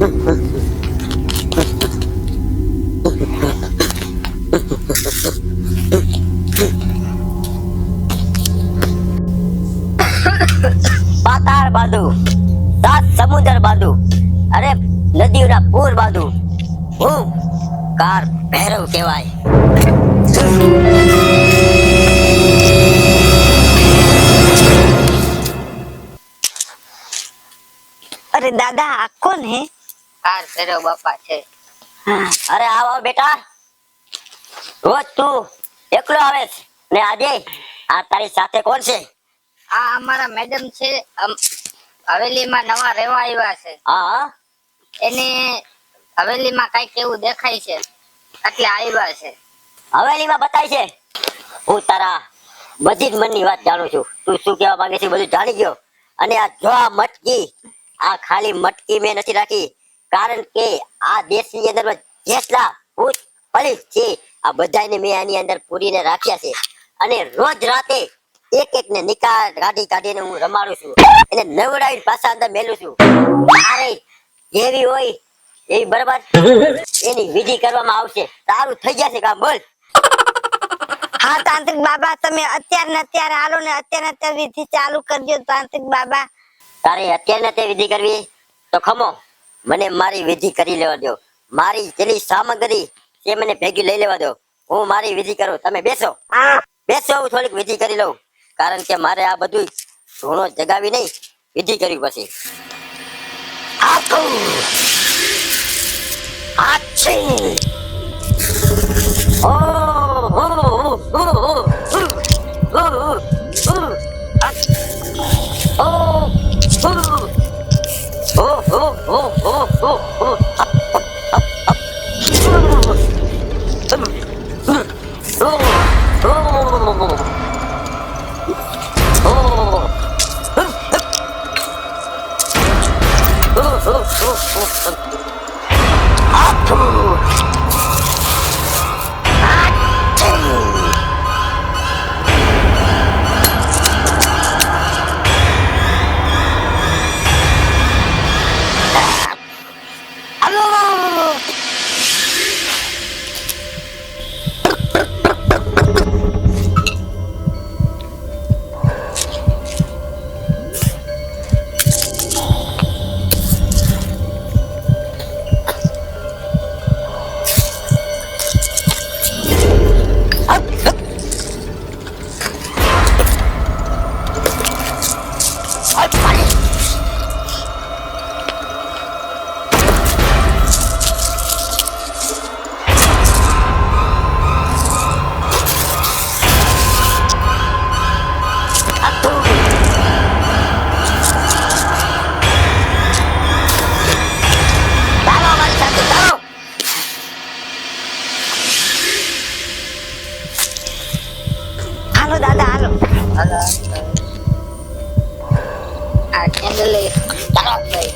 પાતાળ બાંધુ, સાત સમુદ્ર બાંધુ, અરે નદીઓના પૂર બાંધુ, હું કાર ભૈરવ કહેવાય. અરે દાદા આ કોણ હે? કાર ભૈરવ બાપા છે. અરે આવો બેટા, રોજ તું એકલો આવે છે ને આજે આ તારી સાથે કોણ છે? આ અમારા મેડમ છે, હવેલીમાં નવા રહેવા આવ્યા છે. હા, એને હવેલીમાં કઈક એવું દેખાય છે એટલે આવ્યા છે. હવેલીમાં બતાય છે. હું તારા બધી જ મનની વાત જાણું છું. તું શું કહેવા માંગે છે બધું જાણી ગયો. અને આ જો આ મટકી, આ ખાલી મટકી મેં નથી રાખી, કારણ કે આ દેશની અંદર જેટલા ભૂત પલિત છે આ બધાને મેં આની અંદર પૂરીને રાખ્યા છે. અને રોજ રાતે એક એક ને નિકાલ કાઢીને હું રમાડું છું, એને નવડાવીને પાછા અંદર મેલું છું. તારે જેવી હોય એવી બરાબર એની વિધિ કરવામાં આવશે. તારું થઈ જશે કામ. બોલ. હા તાંત્રિક બાબા, તમે અત્યારે હાલો ને અત્યારે વિધિ ચાલુ કરજો તાંત્રિક બાબા. તારે અત્યારે તે વિધિ કરવી તો ખમો, મને મારી વિધિ કરી લેવા દો. મારી જેટલી સામગ્રી એ મને ભેગી લઈ લેવા દો. હું મારી વિધિ કરું. તમે બેસો, બેસો, હું થોડીક વિધિ કરી લઉં, કારણ કે મારે આ બધું ધૂણો જગાવી નહીં, વિધિ કરવી પછી. હાલો દાદા હાલો. આ કેન્ડલ ચાલો ભાઈ.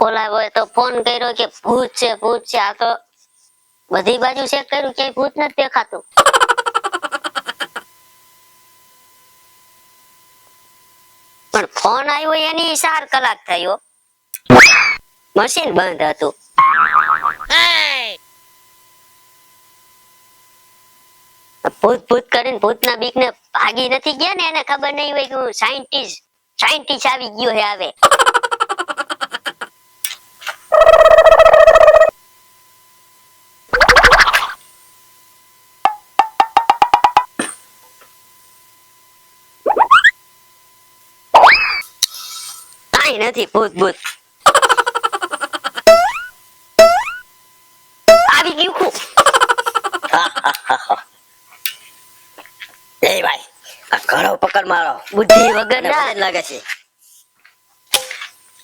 ઓલા હોય તો ફોન કર્યો કે ભૂત છે ભૂત છે. આ તો બધી બાજુ ચેક કર્યું કે ભૂત નથી દેખાતું. પણ ફોન આવ્યો એની 4 કલાક થયો, મશીન બંધ હતું. ભૂત ભૂત કરીને ભૂતના બીકને ભાગી નથી ગયા ને, એને ખબર નહીં હોય કે હું સાયન્ટિસ્ટ આવી ગયો હે. આવે નથી ભૂત ભૂત આવી ગયું. એ ભાઈ આ ઘણો પકડ મારો બુદ્ધિ વગર મને ના વજન લાગે છે.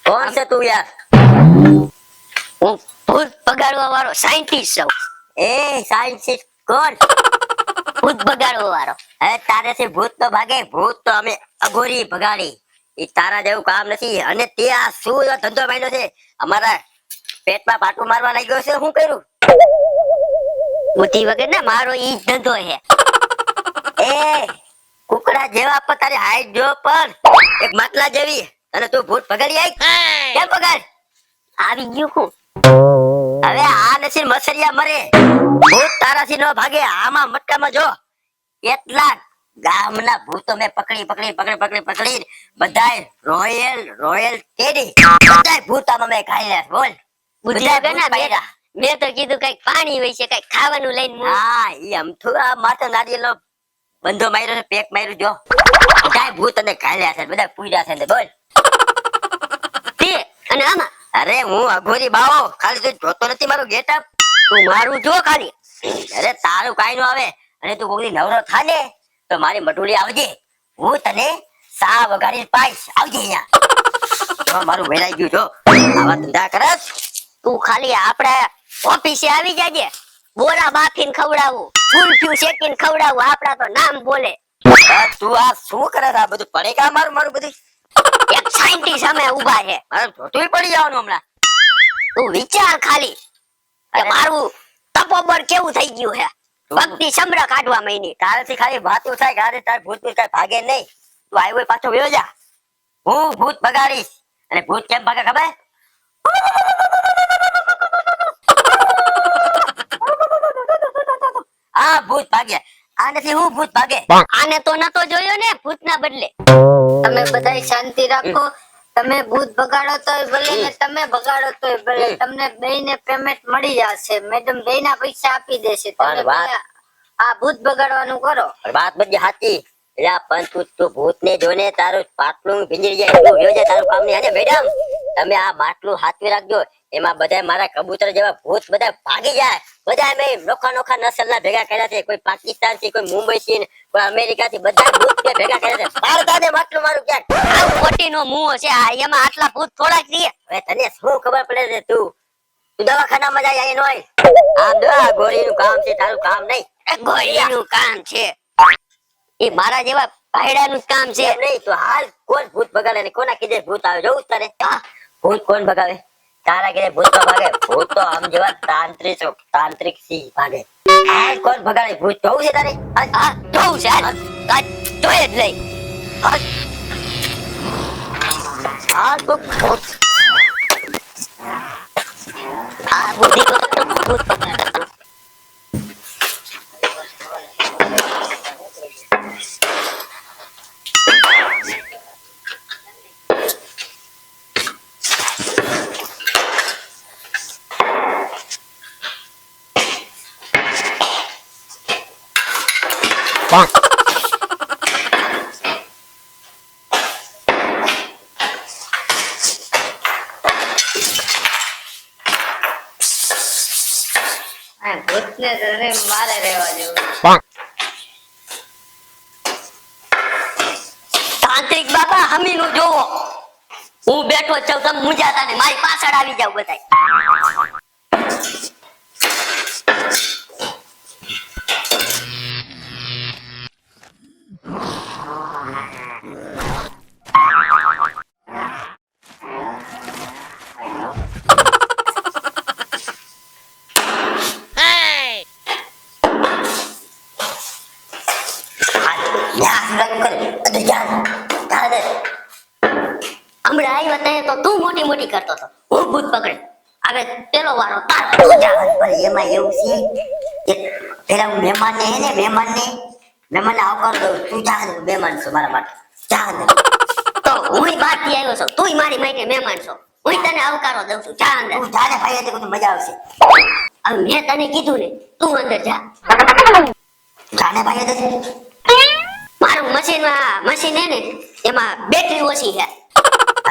કોણ છે તું યાર? હું ભૂત બગાડવા વાળો સાયન્ટિસ્ટ છું. એ સાયન્ટિસ્ટ કોણ? ભૂત બગાડવા વાળો. હે તારેથી ભૂત તો ભાગે, ભૂત તો અમે અઘોરી ભગાડી. ઈ તારા જેવું કામ નથી. અને તે આ શું એવો ધંધો માંડ્યો છે? અમારા પેટમાં પાટું મારવા લાગ્યો છે. શું કર્યું? બુદ્ધિ વગર ના મારો ઈ જ ધંધો છે. એ કુકડા જેવા પણ તારી હાઈટ જો પણ એક માટલા જેવી, અને તું ભૂત ભગાડી આવી કેમ ભગાડ? આવી ગયું હું. હવે આ નસીબ મસરિયા મરે, ભૂત તારાથી ન ભાગે. આમાં મટકામાં જો કેટલા ગામના ભૂતો મેં પકડી બધાય રોયલ ટેડી બધાય ભૂત આમાં મેં ખાઈ લે. બોલ બુદ્ધિ બધાય વગર ના ભૂત પાડ્યા. મેં તો કીધું કઈક પાણી હોય છે, કઈક ખાવાનું લઈને હું. હા ઈ અમથું આ માથે નારિયેળનો બંધો માર્યો છે, પેક માર્યું જો બધાય ભૂત અને ખાઈ લે છે, બધા પૂર્યા છે ને. બોલ તે અને આમાં અરે હું અઘોરી બાવો, ખાલી તું જોતો નથી મારું ગેટઅપ? તું મારું જો ખાલી. અરે તારું કાઈ નો આવે. અને તું કોકની નવરો થા ને તો મારી મઢુલી આવજે, હું તને સા વગાડી પાઈશ. આવજે અહીંયા. જો મારું વેરાઈ ગયું જો આવા ધંધા કરસ. તું ખાલી આપડા ઓફિસે આવી જાજે. બોરા બાફીને ખવડાવું, ફૂલફ્યુ શેકીને ખવડાવું. આપડા તો નામ બોલે. તું આ શું કરે છે? આ બધું પડે કા મારું બધું? એક સાયન્ટિસ્ટ સામે ઊભા છે. મારે ધોતું પડી જવાનું હમણાં. તું વિચાર ખાલી કે અરે. મારું તપોબળ કેવું થઈ ગયું છે. ભક્તિ સમરા કાઢવા માંડી. તારાથી ખાલી વાતું થાય, ગાડી તાર ભૂત ભૂત કઈ ભાગે નહીં. તું આવ્યો પાછો વયો જા. હું ભૂત ભગાડીશ. અને ભૂત કેમ ભાગે ખબર? આ ભૂત ભાગે. આ નથી હું ભૂત ભાગે. આને તો નતો જોયો ને ભૂતના બદલે. તમે બધાય શાંતિ રાખો. તમે ભૂત બગાડો તોય ભલે ને તમે બગાડો તોય ભલે, તમને બેયને પેમેન્ટ મળી જશે. મેડમ બેયના પૈસા આપી દેશે. તમે પણ વાત- બે આ ભૂત બગાડવાનું કરો. વાત બધી સાચી. એટલે આ પણ તું ભૂતને જોઈને તારું પાટલું ભીંજરી જાય. તું વયો જા, તારું કામ નહીં. અને મેડમ તમે આ માટલું હાથવી રાખજો. એમાં બધા મારા કબૂતર જેવા ભૂત બધા ભાગી જાય. બધા મેં નોખા નસલના ભેગા કર્યા છે. કોઈ પાકિસ્તાન થી, કોઈ મુંબઈ થી, કોઈ અમેરિકા થી, બધા ભૂત મેં ભેગા કર્યા છે. માર દાદે માટલું મારું ક્યાંક. આ ખોટીનો મુંહ છે. આ એમાં આટલા ભૂત થોડાક રહીએ. હવે તને શું ખબર પડે છે? તું દવાખાનામાં જાય અહીં નોય. આમ જો આ ગોળીનું કામ છે, તારું કામ નહીં. ગોળીનું કામ છે. એ મારા જેવા ભાઈડાનું જ કામ છે. એમ નહીં તો હાલ કોણ ભૂત ભગાડે ને કોના કીધે ભૂત આવે જોઉં તારે? ભૂત કોણ ભગાવે? તારા કીધે ભૂત તો ભાગે. ભૂત તો આમ જેવા તાંત્રિક સી ભાગે. હાલ કોણ ભગાડે ભૂત જોઉં છે તારે? હા જોઉં છે. હાલ જોઈ જ લઈ. હાલ તો ભૂત. આ બુદ્ધિ વગર ભૂત પકડો. આ ભૂતને તો મારે રહેવા જેવું. તાંત્રિક બાબા હમીનું જોવો. હું બેઠો જ છું, તમે મૂંઝાતા ને મારી પાછળ આવી જાવ બધાય. હમણાં આવ્યા ત્યાં તો તું મોટી મોટી કરતો હતો. હું ભૂત પકડે. હવે પેલો વારો તારો. પણ એમાં એવું છે કે પેલા હું મહેમાનને હે ને મહેમાનને આવકાર દઉં. તું જા ને, મહેમાન છો મારા માટે. જા ને. તો હુંય બહારથી આવ્યો છું, તુંય મારી માટે મહેમાન છો. હુંય તને આવકારો દઉં છું. જા અંદર. તું જા ને ભાઈ, એટલે બધું મજા આવશે. હવે મેં તને કીધું ને, તું અંદર જા. જા ને ભાઈ, એટલે મારું મશીન હે ને એમાં બેટરી ઓછી છે.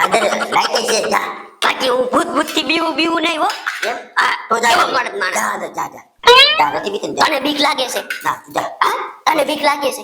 અંદર લાઈટ છે. જા. બાકી હું ભૂત થી બીવું નહીં હો. એમ? હા, તો જા. એવો મળદ માણસ. જા અંદર, જા. જા નથી બીતી ને જા. તને બીક લાગે છે? ના, જા. હા? તને બીક લાગે છે?